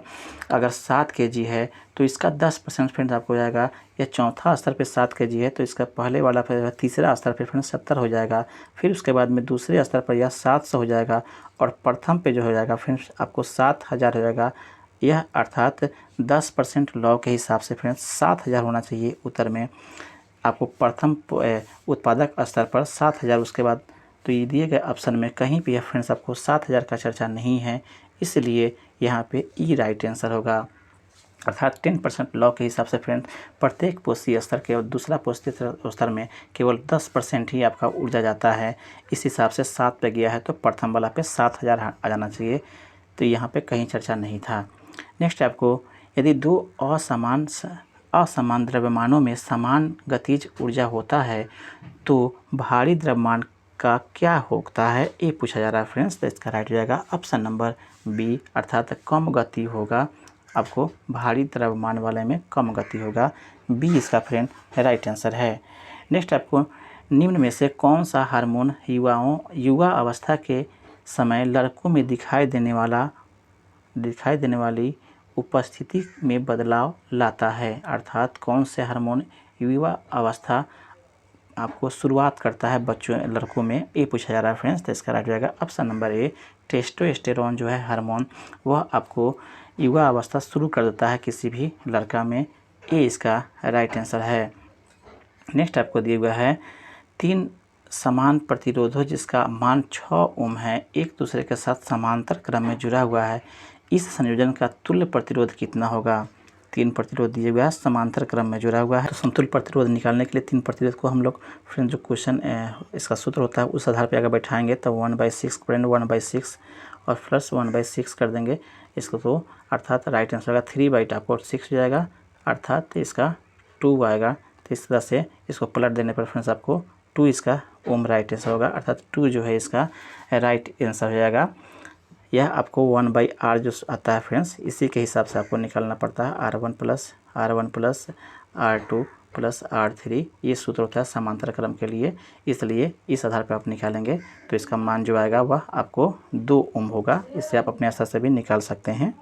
अगर 7 kg है तो इसका 10% फ्रेंड्स आपको हो जाएगा। या चौथा स्तर पे 7 kg है तो इसका पहले वाला तीसरा स्तर पे फ्रेंड्स 70 हो जाएगा। फिर उसके बाद में दूसरे स्तर पर यह 700 हो जाएगा और प्रथम पे जो हो जाएगा फ्रेंड्स आपको 7000 हो जाएगा। यह अर्थात 10% लॉ के हिसाब से फ्रेंड्स 7000 होना चाहिए उत्तर में। आपको प्रथम उत्पादक स्तर पर 7000, उसके बाद तो ये दिए गए ऑप्शन में कहीं भी फ्रेंड्स आपको 7000 का चर्चा नहीं है, इसलिए यहाँ पे ई राइट आंसर होगा। अर्थात 10% लॉ के हिसाब से फ्रेंड्स प्रत्येक पोषी स्तर के और दूसरा पोषी स्तर में केवल 10% ही आपका ऊर्जा जाता है। इस हिसाब से 7 पे गया है तो प्रथम वाला पे 7000 आ जाना चाहिए, तो यहाँ पे कहीं चर्चा नहीं था। नेक्स्ट आपको यदि दो असमान द्रव्यमानों में समान गतिज ऊर्जा होता है तो भारी द्रव्यमान का क्या होता है, ये पूछा जा रहा है फ्रेंड्स। तो इसका राइट हो जाएगा ऑप्शन नंबर बी, अर्थात कम गति होगा। आपको भारी द्रव्यमान वाले में कम गति होगा, बी इसका फ्रेंड राइट आंसर है। नेक्स्ट आपको निम्न में से कौन सा हार्मोन युवा अवस्था के समय लड़कों में दिखाई देने वाली उपस्थिति में बदलाव लाता है, अर्थात कौन से हार्मोन युवा अवस्था आपको शुरुआत करता है लड़कों में, ये पूछा जा रहा है फ्रेंड्स। तो इसका राइट हो जाएगा ऑप्शन नंबर ए, टेस्टोस्टेरोन जो है हार्मोन वह आपको युवा अवस्था शुरू कर देता है किसी भी लड़का में, ये इसका राइट आंसर है। नेक्स्ट आपको दिया हुआ है 3 समान प्रतिरोधों जिसका मान 6 ओम है एक दूसरे के साथ समांतर क्रम में जुड़ा हुआ है, इस संयोजन का तुल्य प्रतिरोध कितना होगा। 3 प्रतिरोध दिए हुआ है समांतर क्रम में जुड़ा हुआ है, तो समतुल्य प्रतिरोध निकालने के लिए 3 प्रतिरोध को हम लोग फ्रेंड जो क्वेश्चन इसका सूत्र होता है उस आधार पर अगर बैठाएंगे तो 1/6 फ्रेंड 1/6 और प्लस 1/6 कर देंगे इसको, तो अर्थात राइट आंसर होगा 3/6 हो जाएगा, अर्थात इसका 2 आएगा। तो इस तरह से इसको पलट देने पर फ्रेंड्स आपको 2 इसका ओम राइट आंसर होगा, अर्थात 2 जो है इसका राइट आंसर हो जाएगा। यह आपको 1/r जो आता है फ्रेंड्स इसी के हिसाब से आपको निकालना पड़ता है, R1 plus R2 plus R3, ये सूत्र होता है समांतर क्रम के लिए, इसलिए इस आधार पर आप निकालेंगे तो इसका मान जो आएगा वह आपको 2 ओम होगा। इससे आप अपने आसानी से भी निकाल सकते हैं।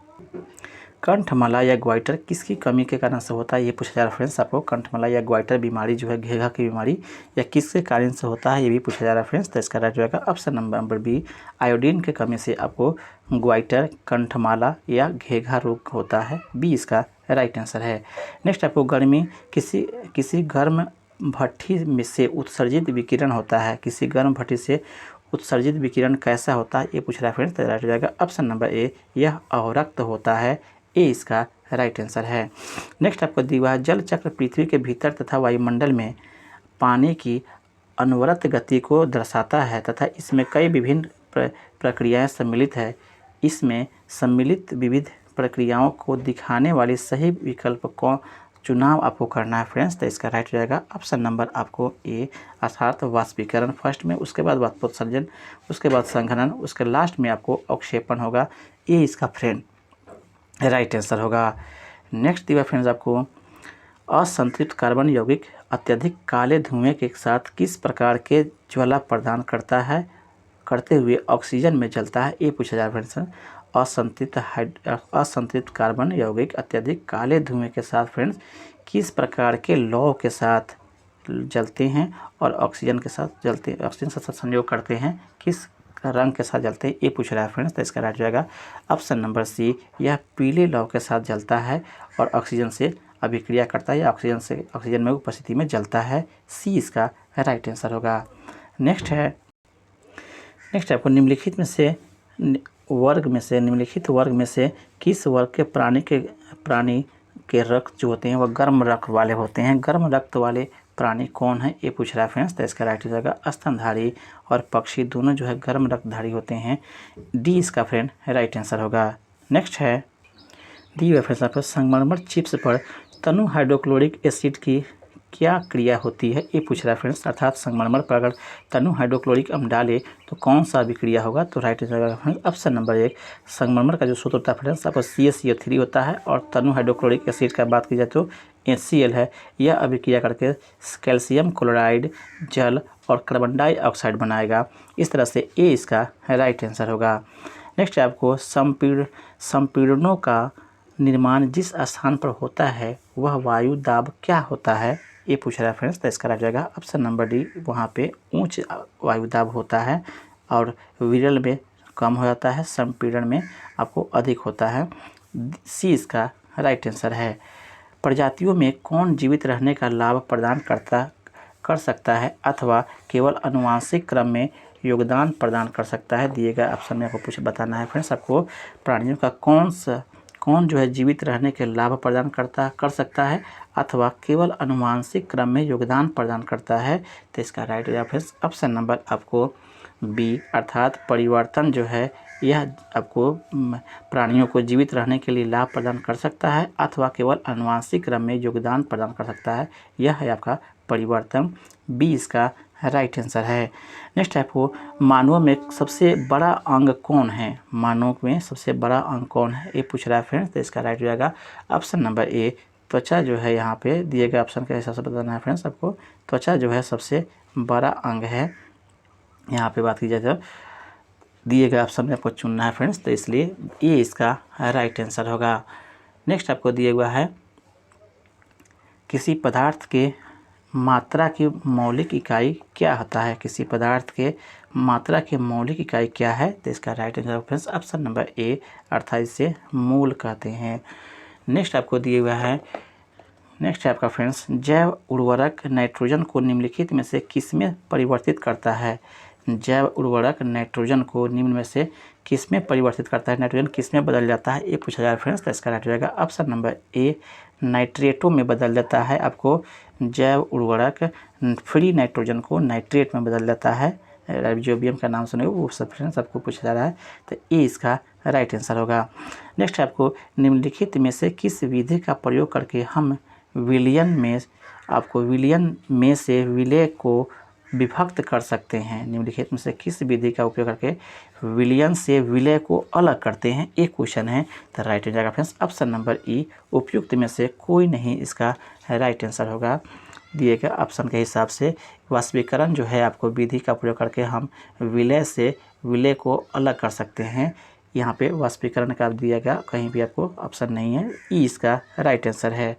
कंठमाला या ग्वाइटर किसकी कमी के कारण से होता है, ये पूछा जा रहा है फ्रेंड्स आपको। कंठमाला या ग्वाइटर बीमारी जो है घेघा की बीमारी या किसके कारण से होता है, ये भी पूछा जा रहा है फ्रेंड्स। तो इसका राइट जाएगा ऑप्शन नंबर बी, आयोडीन के कमी से आपको ग्वाइटर, कंठमाला या घेघा रोग होता है, बी इसका राइट आंसर है। नेक्स्ट आपको गर्मी किसी गर्म भट्ठी में से उत्सर्जित विकिरण होता है, किसी गर्म भट्ठी से उत्सर्जित विकिरण कैसा होता है, ये पूछ रहा है फ्रेंड्स। तो राइट हो जाएगा ऑप्शन नंबर ए, यह अवरक्त होता है, ए इसका राइट आंसर है। नेक्स्ट आपको दिया जल चक्र पृथ्वी के भीतर तथा वायुमंडल में पानी की अनवरत गति को दर्शाता है तथा इसमें कई विभिन्न प्रक्रियाएं सम्मिलित है। इसमें सम्मिलित विविध प्रक्रियाओं को दिखाने वाली सही विकल्प को चुनाव आपको करना है फ्रेंड्स। तो इसका राइट हो जाएगा ऑप्शन नंबर आपको ए, अर्थात वाष्पीकरण फर्स्ट में, उसके बाद वाष्पोत्सर्जन, उसके बाद संघनन, उसके लास्ट में आपको अवक्षेपण होगा, ये इसका फ्रेंड राइट आंसर होगा। नेक्स्ट दिया फ्रेंड्स आपको असंतृप्त कार्बन यौगिक अत्यधिक काले धुएं के साथ किस प्रकार के ज्वाला प्रदान करते हुए ऑक्सीजन में जलता है, ये पूछा जा रहा है फ्रेंड्स। असंतृप्त कार्बन यौगिक अत्यधिक काले धुएं के साथ फ्रेंड्स किस प्रकार के लौ के साथ जलते हैं और ऑक्सीजन के साथ संयोग करते हैं, किस रंग के साथ जलते हैं, ये पूछ रहा है फ्रेंड्स। तो इसका राइट जाएगा ऑप्शन नंबर सी, यह पीले लौ के साथ जलता है और ऑक्सीजन से अभिक्रिया करता है या ऑक्सीजन में उपस्थिति में जलता है, सी इसका राइट आंसर होगा। नेक्स्ट आपको निम्नलिखित वर्ग में से किस वर्ग के प्राणी के रक्त जो होते हैं वह गर्म रक्त वाले होते हैं, गर्म रक्त वाले प्राणी कौन है, ये पूछ रहा है फ्रेंड्स। तो इसका राइट हो जाएगा स्तनधारी और पक्षी दोनों जो है गर्म रक्तधारी होते हैं, डी इसका फ्रेंड राइट आंसर होगा। नेक्स्ट है दी हुए फ्रेंड्स आपको संगमरमर चिप्स पर तनु हाइड्रोक्लोरिक एसिड की क्या क्रिया होती है, ये पूछ रहा है फ्रेंड्स, अर्थात संगमरमर पर अगर तनु हाइड्रोक्लोरिक अम्ल डाले तो कौन सा अभिक्रिया होगा। तो right answer friends option number 1, संगमरमर का जो सूत्र होता है फ्रेंड्स आपको CaCO3 होता है और तनु हाइड्रोक्लोरिक एसिड का बात की जाए तो HCl है, यह अभिक्रिया करके कैल्शियम क्लोराइड, जल और कार्बन डाइऑक्साइड बनाएगा, इस तरह से ए इसका राइट आंसर होगा। नेक्स्ट आपको संपीड़नों का निर्माण जिस स्थान पर होता है वह वायु दाब क्या होता है, ये पूछ रहा है फ्रेंड्स। तो इसका राइट जाएगा ऑप्शन नंबर डी, वहाँ पे उच्च वायु दाब होता है और विरल में कम हो जाता है, संपीड़न में आपको अधिक होता है, सी इसका राइट आंसर है। प्रजातियों में कौन जीवित रहने का लाभ प्रदान कर सकता है अथवा केवल आनुवांशिक क्रम में योगदान प्रदान कर सकता है, दिए गए ऑप्शन में आपको बताना है फ्रेंड्स। आपको प्राणियों का कौन जो है जीवित रहने के लाभ प्रदान कर सकता है अथवा केवल अनुवांशिक क्रम में योगदान प्रदान करता है? तो इसका राइट ऑप्शन नंबर आपको बी अर्थात परिवर्तन जो है यह आपको प्राणियों को जीवित रहने के लिए लाभ प्रदान कर सकता है अथवा केवल अनुवांशिक क्रम में योगदान प्रदान कर सकता है। यह है आपका परिवर्तन। बी इसका राइट आंसर है। नेक्स्ट है आपको मानव में सबसे बड़ा अंग कौन है? मानव में सबसे बड़ा अंग कौन है, ये पूछ रहा है फ्रेंड्स। तो इसका राइट हो जाएगा ऑप्शन नंबर ए त्वचा जो है। यहाँ पे दिए गए ऑप्शन के हिसाब से बताना है फ्रेंड्स आपको। त्वचा जो है सबसे बड़ा अंग है। यहाँ पे बात की जाए तो दिए गए ऑप्शन में आपको चुनना है फ्रेंड्स, तो इसलिए ये इसका राइट आंसर होगा। नेक्स्ट आपको दिया हुआ है किसी पदार्थ के मात्रा की मौलिक इकाई क्या होता है? किसी पदार्थ के मात्रा की मौलिक इकाई क्या है? तो इसका right answer friends option number ए अर्थात इसे मूल कहते हैं। नेक्स्ट आपको दिया हुआ है नेक्स्ट है आपका फ्रेंड्स जैव उर्वरक नाइट्रोजन को निम्नलिखित में से किस में परिवर्तित करता है? जैव उर्वरक नाइट्रोजन को निम्न में से किस में परिवर्तित करता है? नाइट्रोजन किस में बदल जाता है, ये पूछा जाए फ्रेंड्स। तो इसका राइट हो जाएगा ऑप्शन नंबर ए नाइट्रेटों में बदल जाता है। आपको जैव उर्वरक फ्री नाइट्रोजन को नाइट्रेट में बदल जाता है। राइजोबियम का नाम सुने वो सब फ्रेंड्स आपको पूछा जा रहा है, तो ये इसका राइट आंसर होगा। नेक्स्ट आपको निम्नलिखित में से किस विधि का प्रयोग करके हम विलयन में से विलय को विभक्त कर सकते हैं? निम्नलिखित में से किस विधि का उपयोग करके विलयन से विलय को अलग करते हैं, एक क्वेश्चन है। तो राइट हो जाएगा फ्रेंड्स ऑप्शन नंबर ई उपयुक्त में से कोई नहीं इसका राइट आंसर होगा। दिए गए ऑप्शन के हिसाब से वाष्पीकरण जो है आपको विधि का प्रयोग करके हम विलय से विलय को अलग कर सकते हैं। यहाँ पे वाष्पीकरण का दिया गया कहीं भी आपको ऑप्शन नहीं है, ई इसका राइट आंसर है।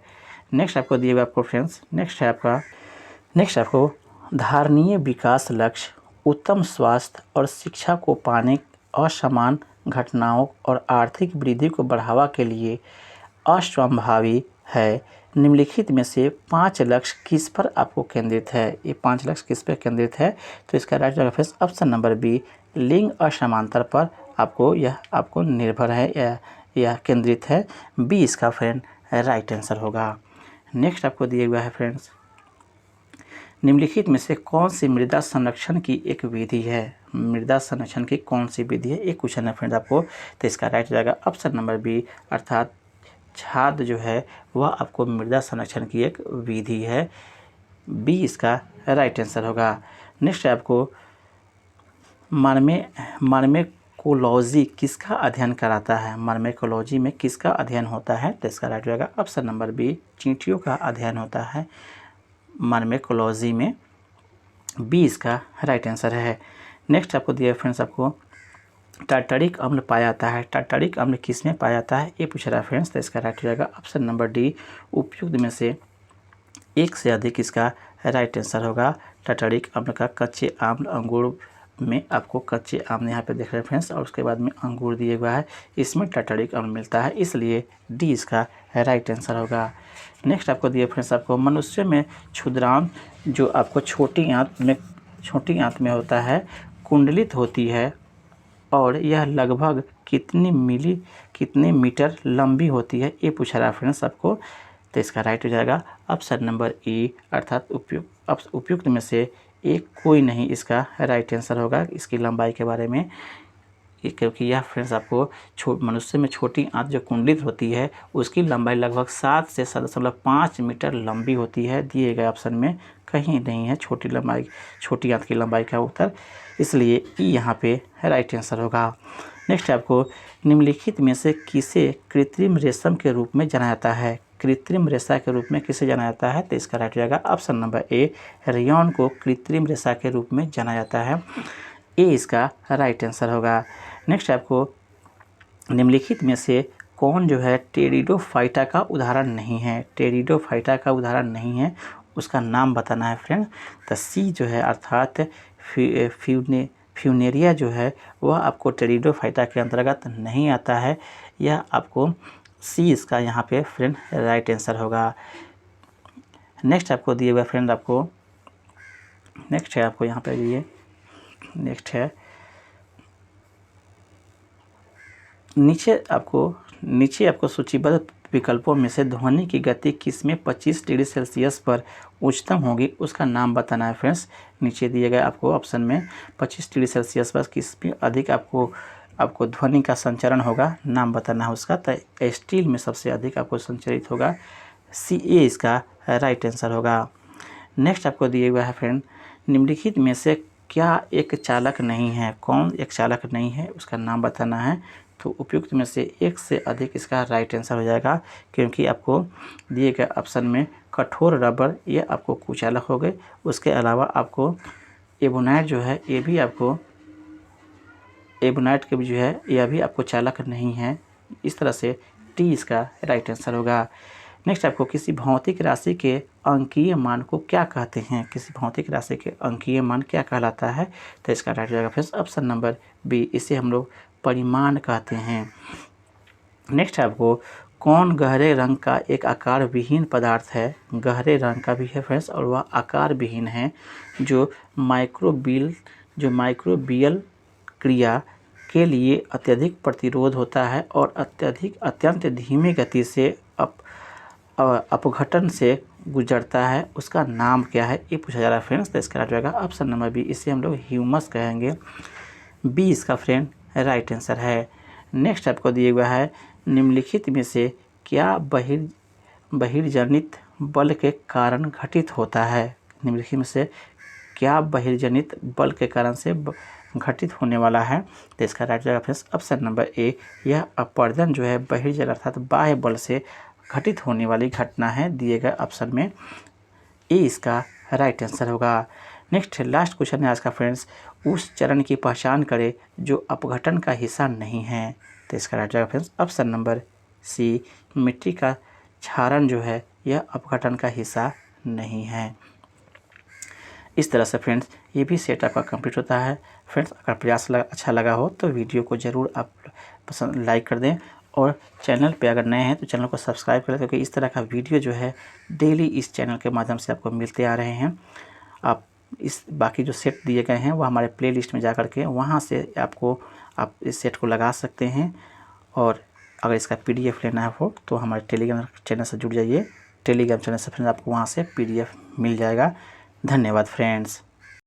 नेक्स्ट आपको दिए हुए आपको फ्रेंड्स नेक्स्ट आपको धारणीय विकास लक्ष्य उत्तम स्वास्थ्य और शिक्षा को पाने, असमान घटनाओं और आर्थिक वृद्धि को बढ़ावा के लिए असंभावी है। निम्नलिखित में से 5 लक्ष्य किस पर आपको केंद्रित है? ये 5 लक्ष्य किस पर केंद्रित है? तो इसका right answer option number B लिंग असमानता पर आपको निर्भर है, यह केंद्रित है। बी इसका फ्रेंड राइट आंसर होगा। नेक्स्ट आपको दिया हुआ है फ्रेंड्स निम्नलिखित में से कौन सी मृदा संरक्षण की एक विधि है? मृदा संरक्षण की कौन सी विधि है, एक क्वेश्चन है फ्रेंड्स आपको। तो इसका राइट हो जाएगा ऑप्शन नंबर बी अर्थात छाद जो है वह आपको मृदा संरक्षण की एक विधि है। बी इसका राइट आंसर होगा। नेक्स्ट आपको मार्मेकोलॉजी किसका अध्ययन कराता है? मार्मेकोलॉजी में किसका अध्ययन होता है? तो इसका राइट हो जाएगा ऑप्शन नंबर बी चींटियों का अध्ययन होता है मार्मेकोलॉजी में। बी इसका राइट आंसर है। नेक्स्ट आपको दिया फ्रेंड्स आपको टार्टरिक अम्ल पाया जाता है। टार्टरिक अम्ल किस में पाया जाता है, ये पूछ रहा है फ्रेंड्स। तो इसका राइट हो जाएगा ऑप्शन नंबर डी उपयुक्त में से एक से अधिक इसका राइट आंसर होगा। टार्टरिक अम्ल का कच्चे आम अंगूर में आपको कच्चे आम यहाँ पे देख रहे हैं फ्रेंड्स, और उसके बाद में अंगूर दिए हुआ है, इसमें टार्टरिक अम्ल मिलता है, इसलिए डी इसका राइट आंसर होगा। नेक्स्ट आपको दिए फ्रेंड्स आपको मनुष्य में क्षुद्रांत जो आपको छोटी आंत में होता है कुंडलित होती है और यह लगभग कितने मीटर लंबी होती है, ये पूछा रहा है फ्रेंड्स आपको। तो इसका राइट हो जाएगा ऑप्शन नंबर ई अर्थात उपयुक्त में से एक कोई नहीं इसका राइट आंसर होगा इसकी लंबाई के बारे में, क्योंकि यह फ्रेंड्स आपको मनुष्य में छोटी आंत जो कुंडलित होती है उसकी लंबाई लगभग 7 से 7.5 मीटर लंबी होती है। दिए गए ऑप्शन में कहीं नहीं है छोटी आंत की लंबाई का उत्तर, इसलिए ई यहाँ पे राइट आंसर होगा। नेक्स्ट आपको निम्नलिखित में से किसे कृत्रिम रेशम के रूप में जाना जाता है? कृत्रिम रेशा के रूप में किसे जाना जाता है? तो इसका राइट हो जाएगा ऑप्शन नंबर ए रेयॉन को कृत्रिम रेशा के रूप में जाना जाता है। ए इसका राइट आंसर होगा। नेक्स्ट आपको निम्नलिखित में से कौन जो है टेरिडोफाइटा का उदाहरण नहीं है? टेरिडोफाइटा का उदाहरण नहीं है, उसका नाम बताना है फ्रेंड। तो सी जो है अर्थात फ्यूनेरिया जो है वह आपको टेरिडोफाइटा के अंतर्गत नहीं आता है, यह आपको सी इसका यहाँ पे फ्रेंड राइट आंसर होगा। नेक्स्ट आपको दिए हुए फ्रेंड आपको नेक्स्ट है आपको यहाँ पे दिए नेक्स्ट है नीचे आपको नीचे आपको सूचीबद्ध विकल्पों में से ध्वनि की गति किसमें 25 डिग्री सेल्सियस पर उच्चतम होगी, उसका नाम बताना है फ्रेंड्स। नीचे दिए गए आपको ऑप्शन में 25 डिग्री सेल्सियस पर किस में अधिक आपको ध्वनि का संचरण होगा, नाम बताना है उसका। तो स्टील में सबसे अधिक आपको संचरित होगा, सी ए इसका राइट आंसर होगा। नेक्स्ट आपको दिए हुआ है फ्रेंड, निम्नलिखित में से क्या एक चालक नहीं है, कौन एक चालक नहीं है, उसका नाम बताना है। तो उपयुक्त में से एक से अधिक इसका राइट आंसर हो जाएगा, क्योंकि आपको दिए गए ऑप्शन में कठोर रबर ये आपको कुचालक हो गए। उसके अलावा आपको एबोनाइट जो है ये भी आपको एबोनाइट के भी जो है यह भी आपको चालक नहीं है। इस तरह से टी इसका राइट आंसर होगा। नेक्स्ट आपको किसी भौतिक राशि के अंकीय मान को क्या कहते हैं, किसी भौतिक राशि के अंकीय मान क्या कहलाता है, तो इसका राइट हो जाएगा फ्रेंड्स ऑप्शन नंबर बी, इसे हम लोग परिमाण कहते हैं। नेक्स्ट आपको कौन गहरे रंग का एक आकार विहीन पदार्थ है, गहरे रंग का भी है फ्रेंड्स और वह आकार विहीन है, जो माइक्रोबियल क्रिया के लिए अत्यधिक प्रतिरोध होता है और अत्यंत धीमी गति से अपघटन से गुजरता है, उसका नाम क्या है, ये पूछा जा रहा है फ्रेंड्स। तो इसका राइट होगा ऑप्शन नंबर बी, इसे हम लोग ह्यूमस कहेंगे। बी इसका फ्रेंड राइट आंसर है। नेक्स्ट आपको दिया हुआ है, निम्नलिखित में से क्या बहिर्जनित बल के कारण घटित होता है, निम्नलिखित में से क्या बहिर्जनित बल के कारण से घटित होने वाला है, तो इसका राइट जाएगा फ्रेंड्स ऑप्शन नंबर ए, यह अपवर्जन जो है बहिर्जन अर्थात बाह्य बल से घटित होने वाली घटना है, दिए गए ऑप्शन में ए इसका राइट आंसर होगा। नेक्स्ट लास्ट क्वेश्चन है आज का फ्रेंड्स, उस चरण की पहचान करें जो अपघटन का हिस्सा नहीं है, तो इसका राइट जाएगा फ्रेंड्स ऑप्शन नंबर सी, मिट्टी का क्षारण जो है यह अपघटन का हिस्सा नहीं है। इस तरह से फ्रेंड्स ये भी सेट आपका कंप्लीट होता है। फ्रेंड्स अगर प्रयास अच्छा लगा हो तो वीडियो को ज़रूर आप लाइक कर दें और चैनल पे अगर नए हैं तो चैनल को सब्सक्राइब करें, क्योंकि इस तरह का वीडियो जो है डेली इस चैनल के माध्यम से आपको मिलते आ रहे हैं। आप इस बाकी जो सेट दिए गए हैं वो हमारे प्लेलिस्ट में जा कर के वहाँ से आप इस सेट को लगा सकते हैं। और अगर इसका PDF लेना हो तो हमारे टेलीग्राम चैनल से जुड़ जाइए, टेलीग्राम चैनल से फ्रेंड्स आपको वहाँ से PDF मिल जाएगा। धन्यवाद फ्रेंड्स।